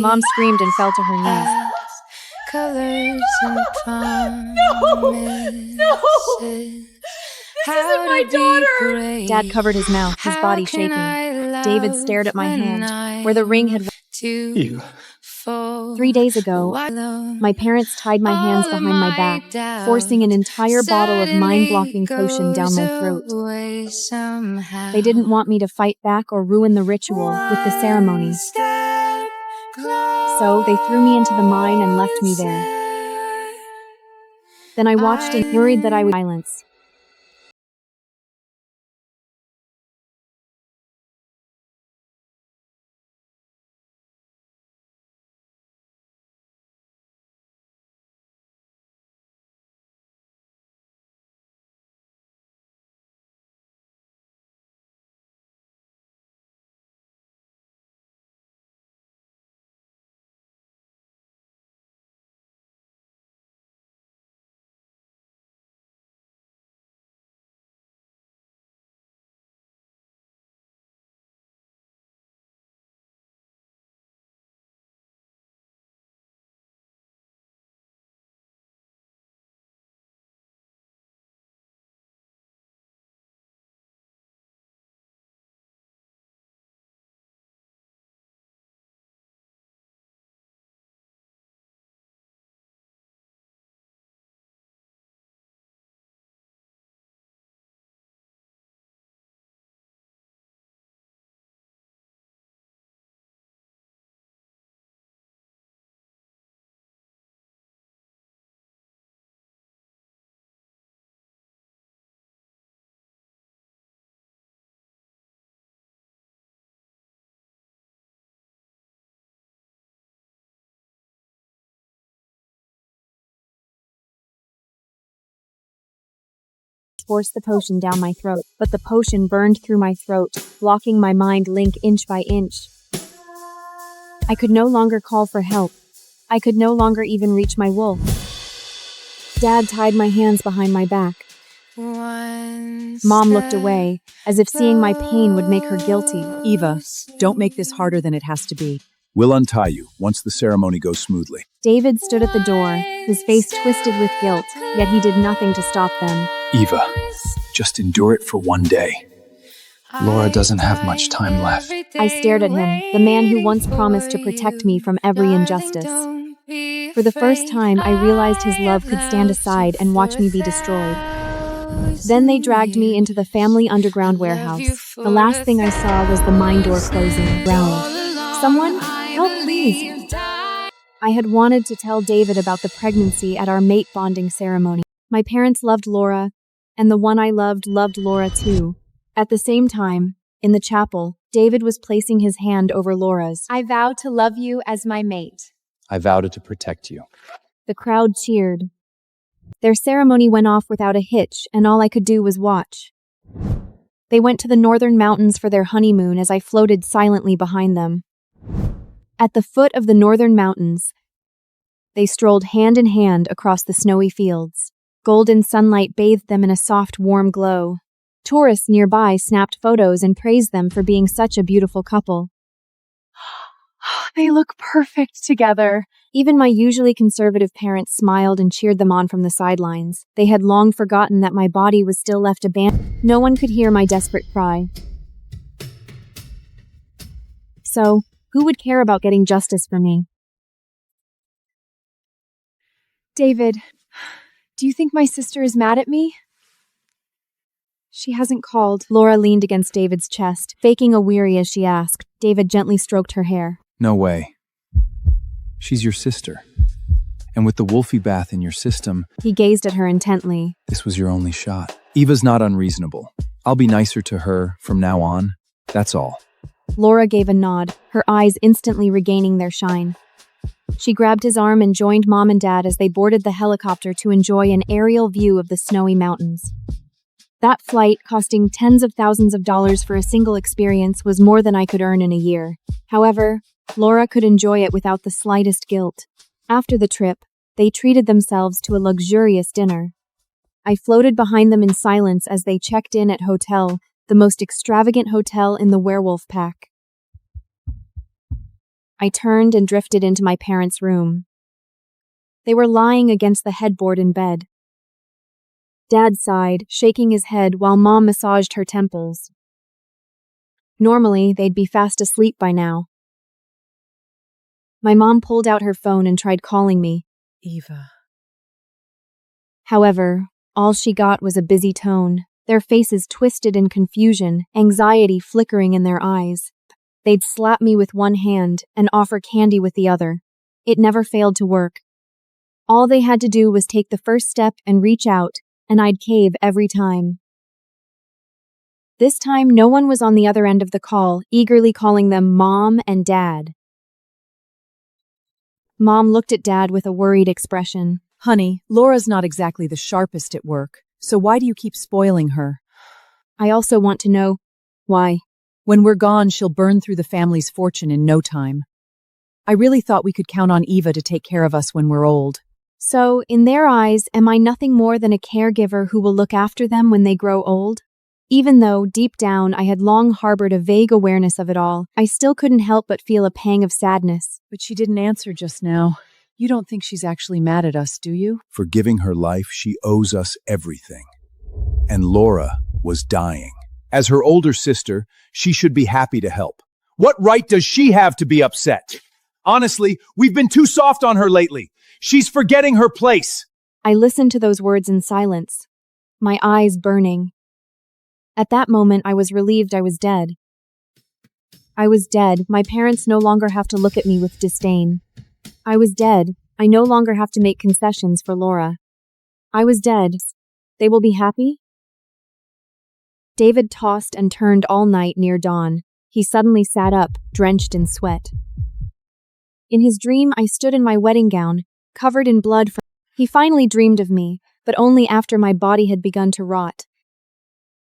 Mom screamed and fell to her knees. Colors and promises. No! This isn't my daughter! Dad covered his mouth, his body shaking. David stared at my hand, where the ring had... Eva. 3 days ago, my parents tied my hands behind my back, forcing an entire bottle of mind-blocking potion down my throat. They didn't want me to fight back or ruin the ritual with the ceremony. So they threw me into the mine and left me there. Then I watched and worried that I would silence. Forced the potion down my throat, but the potion burned through my throat, blocking my mind link inch by inch. I could no longer call for help. I could no longer even reach my wolf. Dad tied my hands behind my back. Mom looked away, as if seeing my pain would make her guilty. Eva, don't make this harder than it has to be. We'll untie you once the ceremony goes smoothly. David stood at the door, his face twisted with guilt, yet he did nothing to stop them. Eva, just endure it for one day. Laura doesn't have much time left. I stared at him, the man who once promised to protect me from every injustice. For the first time, I realized his love could stand aside and watch me be destroyed. Then they dragged me into the family underground warehouse. The last thing I saw was the mine door closing. Someone, help please. I had wanted to tell David about the pregnancy at our mate bonding ceremony. My parents loved Laura, and the one I loved Laura too. At the same time, in the chapel, David was placing his hand over Laura's. I vow to love you as my mate. I vowed to protect you. The crowd cheered. Their ceremony went off without a hitch, and all I could do was watch. They went to the northern mountains for their honeymoon as I floated silently behind them. At the foot of the northern mountains, they strolled hand in hand across the snowy fields. Golden sunlight bathed them in a soft, warm glow. Tourists nearby snapped photos and praised them for being such a beautiful couple. They look perfect together. Even my usually conservative parents smiled and cheered them on from the sidelines. They had long forgotten that my body was still left abandoned. No one could hear my desperate cry. So, who would care about getting justice for me? David, do you think my sister is mad at me? She hasn't called. Laura leaned against David's chest, faking a weary as she asked. David gently stroked her hair. No way. She's your sister. And with the Wolfie bath in your system... He gazed at her intently. This was your only shot. Eva's not unreasonable. I'll be nicer to her from now on. That's all. Laura gave a nod, her eyes instantly regaining their shine. She grabbed his arm and joined Mom and Dad as they boarded the helicopter to enjoy an aerial view of the snowy mountains. That flight, costing tens of thousands of dollars for a single experience, was more than I could earn in a year. However, Laura could enjoy it without the slightest guilt. After the trip, they treated themselves to a luxurious dinner. I floated behind them in silence as they checked in at hotel, the most extravagant hotel in the werewolf pack. I turned and drifted into my parents' room. They were lying against the headboard in bed. Dad sighed, shaking his head while Mom massaged her temples. Normally, they'd be fast asleep by now. My mom pulled out her phone and tried calling me. Eva. However, all she got was a busy tone, their faces twisted in confusion, anxiety flickering in their eyes. They'd slap me with one hand and offer candy with the other. It never failed to work. All they had to do was take the first step and reach out, and I'd cave every time. This time, no one was on the other end of the call, eagerly calling them Mom and Dad. Mom looked at Dad with a worried expression. Honey, Laura's not exactly the sharpest at work, so why do you keep spoiling her? I also want to know why. When we're gone, she'll burn through the family's fortune in no time. I really thought we could count on Eva to take care of us when we're old. So, in their eyes, am I nothing more than a caregiver who will look after them when they grow old? Even though, deep down, I had long harbored a vague awareness of it all, I still couldn't help but feel a pang of sadness. But she didn't answer just now. You don't think she's actually mad at us, do you? For giving her life, she owes us everything. And Laura was dying. As her older sister, she should be happy to help. What right does she have to be upset? Honestly, we've been too soft on her lately. She's forgetting her place. I listened to those words in silence, my eyes burning. At that moment, I was relieved I was dead. I was dead. My parents no longer have to look at me with disdain. I was dead. I no longer have to make concessions for Laura. I was dead. They will be happy? David tossed and turned all night near dawn. He suddenly sat up, drenched in sweat. In his dream, I stood in my wedding gown, covered in blood. He finally dreamed of me, but only after my body had begun to rot.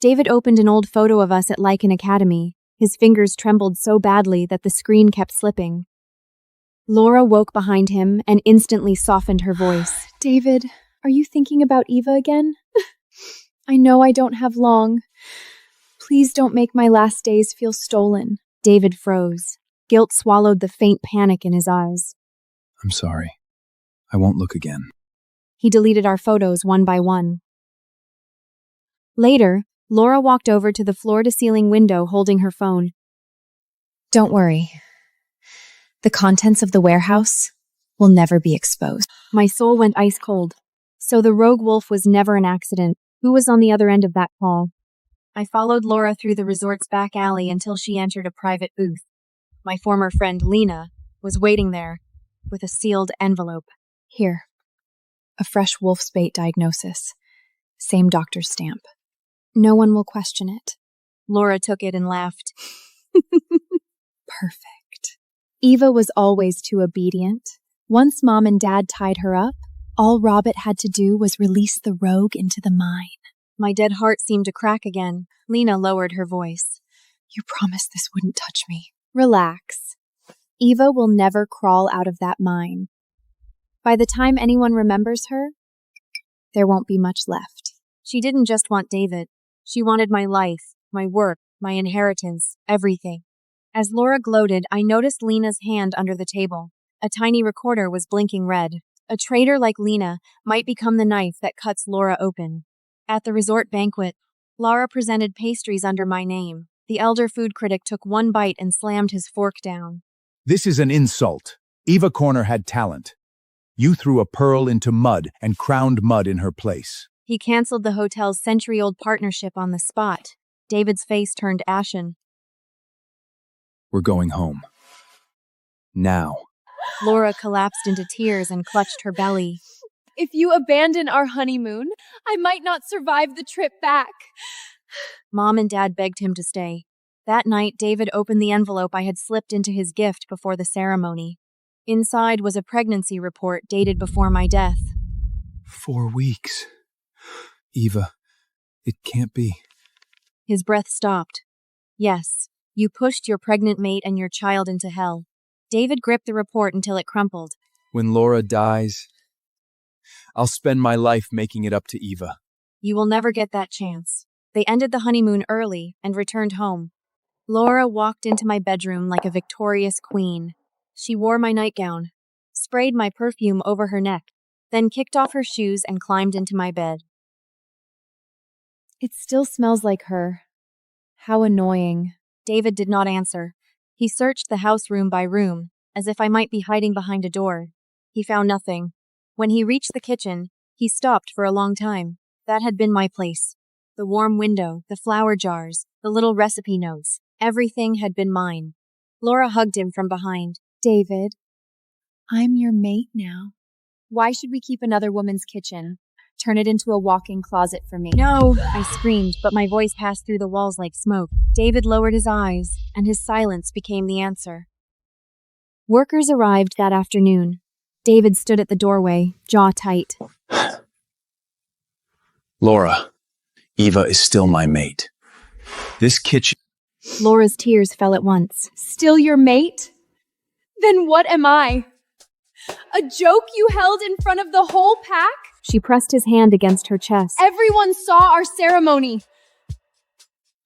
David opened an old photo of us at Lycan Academy. His fingers trembled so badly that the screen kept slipping. Laura woke behind him and instantly softened her voice. David, are you thinking about Eva again? I know I don't have long. Please don't make my last days feel stolen. David froze. Guilt swallowed the faint panic in his eyes. I'm sorry. I won't look again. He deleted our photos one by one. Later, Laura walked over to the floor-to-ceiling window holding her phone. Don't worry. The contents of the warehouse will never be exposed. My soul went ice cold. So the rogue wolf was never an accident. Who was on the other end of that call? I followed Laura through the resort's back alley until she entered a private booth. My former friend, Lena, was waiting there with a sealed envelope. Here. A fresh wolfsbane diagnosis. Same doctor's stamp. No one will question it. Laura took it and laughed. Perfect. Eva was always too obedient. Once Mom and Dad tied her up, all Robert had to do was release the rogue into the mine. My dead heart seemed to crack again. Lena lowered her voice. You promised this wouldn't touch me. Relax. Eva will never crawl out of that mine. By the time anyone remembers her, there won't be much left. She didn't just want David. She wanted my life, my work, my inheritance, everything. As Laura gloated, I noticed Lena's hand under the table. A tiny recorder was blinking red. A traitor like Lena might become the knife that cuts Laura open. At the resort banquet, Laura presented pastries under my name. The elder food critic took one bite and slammed his fork down. This is an insult. Eva Corner had talent. You threw a pearl into mud and crowned mud in her place. He canceled the hotel's century-old partnership on the spot. David's face turned ashen. We're going home. Now. Laura collapsed into tears and clutched her belly. If you abandon our honeymoon, I might not survive the trip back. Mom and Dad begged him to stay. That night, David opened the envelope I had slipped into his gift before the ceremony. Inside was a pregnancy report dated before my death. 4 weeks. Eva, it can't be. His breath stopped. Yes, you pushed your pregnant mate and your child into hell. David gripped the report until it crumpled. When Laura dies, I'll spend my life making it up to Eva. You will never get that chance. They ended the honeymoon early and returned home. Laura walked into my bedroom like a victorious queen. She wore my nightgown, sprayed my perfume over her neck, then kicked off her shoes and climbed into my bed. It still smells like her. How annoying. David did not answer. He searched the house room by room, as if I might be hiding behind a door. He found nothing. When he reached the kitchen, he stopped for a long time. That had been my place. The warm window, the flower jars, the little recipe notes, everything had been mine. Laura hugged him from behind. David, I'm your mate now. Why should we keep another woman's kitchen? Turn it into a walk-in closet for me. No, I screamed, but my voice passed through the walls like smoke. David lowered his eyes, and his silence became the answer. Workers arrived that afternoon. David stood at the doorway, jaw tight. Laura, Eva is still my mate. This kitchen... Laura's tears fell at once. Still your mate? Then what am I? A joke you held in front of the whole pack? She pressed his hand against her chest. Everyone saw our ceremony.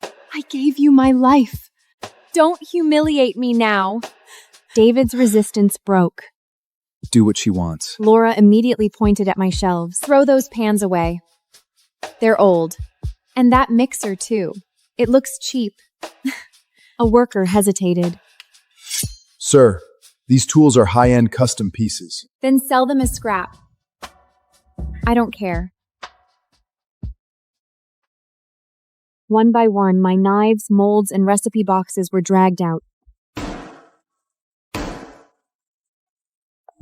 I gave you my life. Don't humiliate me now. David's resistance broke. Do what she wants. Laura immediately pointed at my shelves. Throw those pans away. They're old. And that mixer, too. It looks cheap. A worker hesitated. Sir, these tools are high-end custom pieces. Then sell them as scrap. I don't care. One by one, my knives, molds, and recipe boxes were dragged out.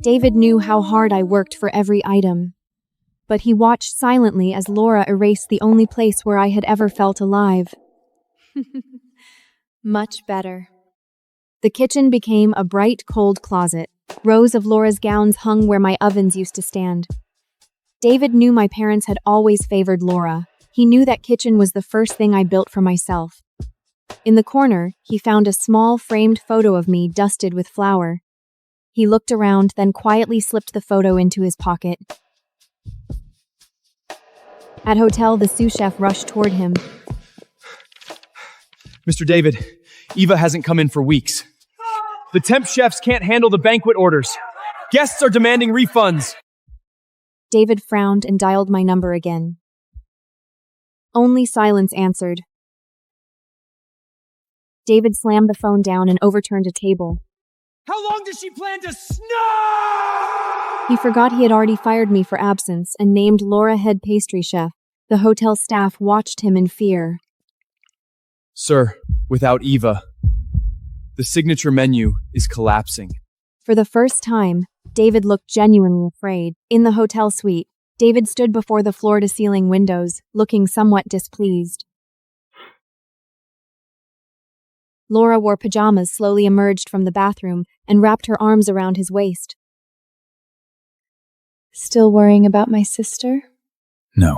David knew how hard I worked for every item, but he watched silently as Laura erased the only place where I had ever felt alive. Much better. The kitchen became a bright, cold closet. Rows of Laura's gowns hung where my ovens used to stand. David knew my parents had always favored Laura. He knew that kitchen was the first thing I built for myself. In the corner, he found a small framed photo of me dusted with flour. He looked around, then quietly slipped the photo into his pocket. At hotel, the sous chef rushed toward him. Mr. David, Eva hasn't come in for weeks. The temp chefs can't handle the banquet orders. Guests are demanding refunds. David frowned and dialed my number again. Only silence answered. David slammed the phone down and overturned a table. How long does she plan to snow? He forgot he had already fired me for absence and named Laura head pastry chef. The hotel staff watched him in fear. Sir, without Eva, the signature menu is collapsing. For the first time, David looked genuinely afraid. In the hotel suite, David stood before the floor-to-ceiling windows, looking somewhat displeased. Laura wore pajamas, slowly emerged from the bathroom and wrapped her arms around his waist. Still worrying about my sister? No,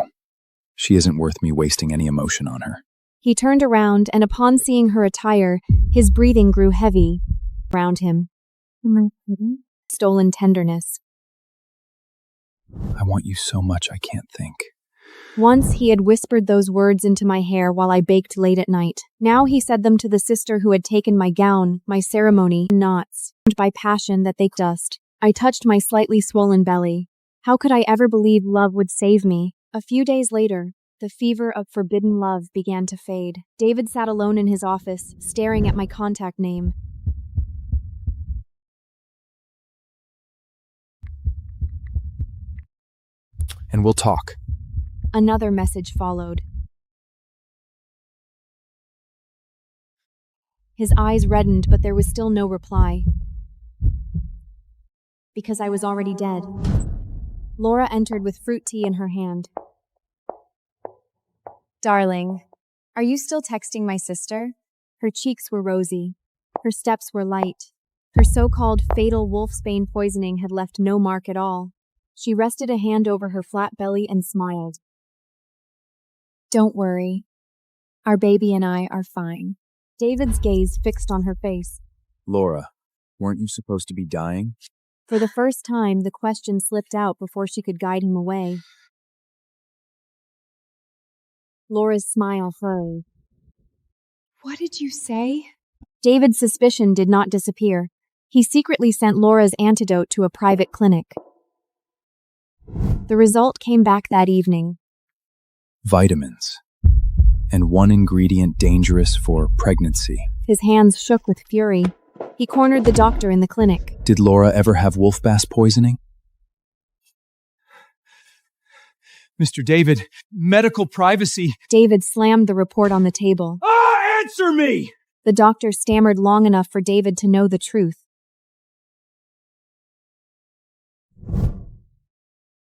she isn't worth me wasting any emotion on her. He turned around, and upon seeing her attire, his breathing grew heavy around him. Am I kidding? Stolen tenderness. I want you so much I can't think. Once he had whispered those words into my hair while I baked late at night. Now he said them to the sister who had taken my gown, my ceremony, knots, by passion that they dust. I touched my slightly swollen belly. How could I ever believe love would save me? A few days later, the fever of forbidden love began to fade. David sat alone in his office, staring at my contact name. And we'll talk. Another message followed. His eyes reddened, but there was still no reply. Because I was already dead. Laura entered with fruit tea in her hand. Darling, are you still texting my sister? Her cheeks were rosy. Her steps were light. Her so-called fatal wolfsbane poisoning had left no mark at all. She rested a hand over her flat belly and smiled. Don't worry. Our baby and I are fine. David's gaze fixed on her face. Laura, weren't you supposed to be dying? For the first time, the question slipped out before she could guide him away. Laura's smile furrowed. What did you say? David's suspicion did not disappear. He secretly sent Laura's antidote to a private clinic. The result came back that evening. Vitamins. And one ingredient dangerous for pregnancy. His hands shook with fury. He cornered the doctor in the clinic. Did Laura ever have wolf bass poisoning? Mr. David, medical privacy. David slammed the report on the table. Answer me! The doctor stammered long enough for David to know the truth.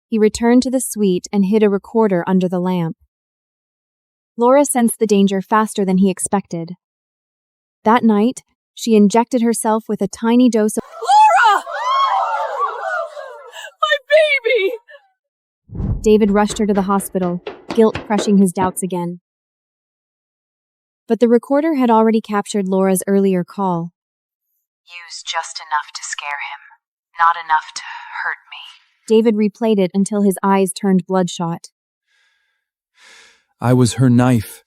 He returned to the suite and hid a recorder under the lamp. Laura sensed the danger faster than he expected. That night, she injected herself with a tiny dose of Laura! My baby! David rushed her to the hospital, guilt crushing his doubts again. But the recorder had already captured Laura's earlier call. Used just enough to scare him, not enough to hurt me. David replayed it until his eyes turned bloodshot. I was her knife.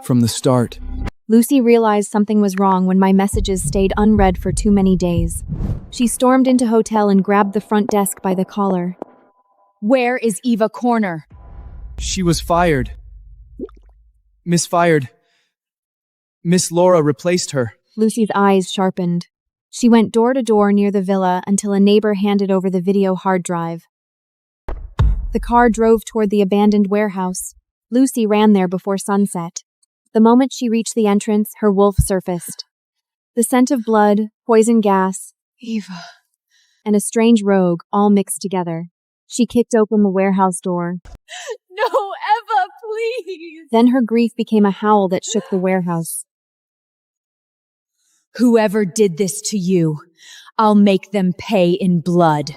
From the start. Lucy realized something was wrong when my messages stayed unread for too many days. She stormed into hotel and grabbed the front desk by the collar. Where is Eva Corner? She was fired. Misfired. Miss Laura replaced her. Lucy's eyes sharpened. She went door to door near the villa until a neighbor handed over the video hard drive. The car drove toward the abandoned warehouse. Lucy ran there before sunset. The moment she reached the entrance, her wolf surfaced. The scent of blood, poison gas, Eva. and a strange rogue all mixed together. She kicked open the warehouse door. No, Eva, please! Then her grief became a howl that shook the warehouse. Whoever did this to you, I'll make them pay in blood.